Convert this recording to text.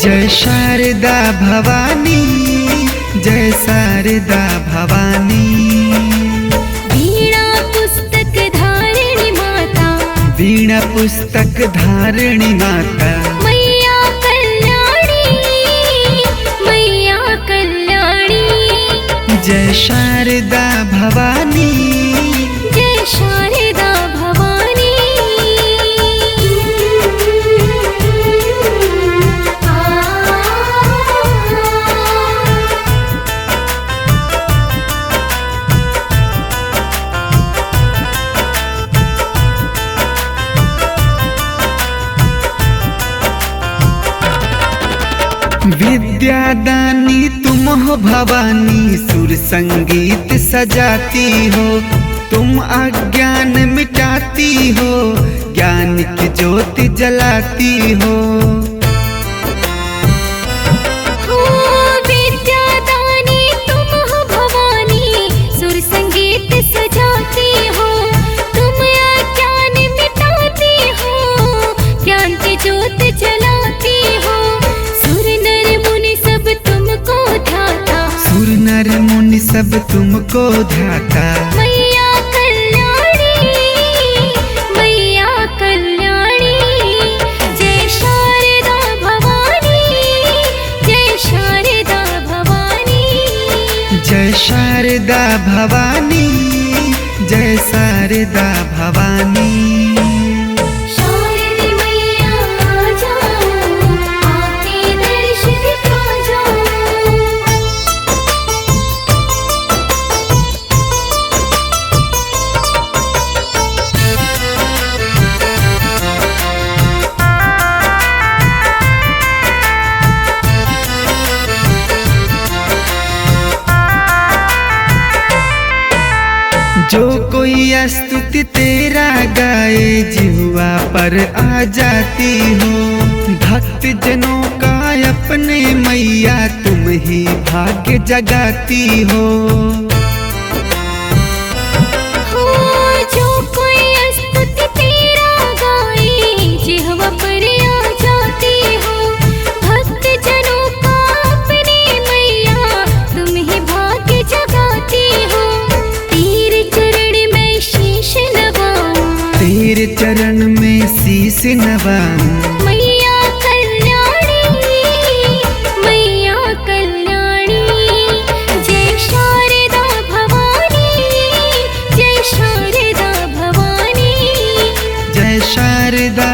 जय शारदा भवानी, जय शारदा भवानी। वीणा पुस्तक धारिणी माता, वीणा पुस्तक धारिणी माता। मैया कल्याणी, मैया कल्याणी। जय शारदा भवानी, जय शारदा भवानी। विद्यादानी तुम हो भवानी, सुर संगीत सजाती हो। तुम अज्ञान मिटाती हो, ज्ञान की ज्योति जलाती हो। हो विद्यादानी तुम हो भवानी, सुर संगीत सजाती हो। तुम अज्ञान मिटाती हो, ज्ञान की ज्योत जलाती हो। सुर नर मुनि सब तुमको ध्याता, सुर नर मुनि सब तुमको ध्याता। मैया कल्याणी, मैया कल्याणी। जय शारदा भवानी, जय शारदा भवानी। जय शारदा भवानी, जय शारदा भवानी। शारदे मैया आ जाओ, आके दर्श दिखा जाओ। जो कोई स्तुति तेरा गाए, जिह्वा पर आ जाती हो। भक्त जनों का अपने मैया तुम ही भाग्य जगाती हो। हो जो कोई स्तुति तेरा गाए, जिह्वा पर आ जाती हो। भक्त जनों का अपने मैया तुम ही भाग्य जगाती हो। तेरे चरण में शीश नवाऊं, तेरे चरण में शीश नवाऊं। मैया कल्याणी, मैया कल्याणी। जय शारदा भवानी, जय शारदा भवानी। जय शारदा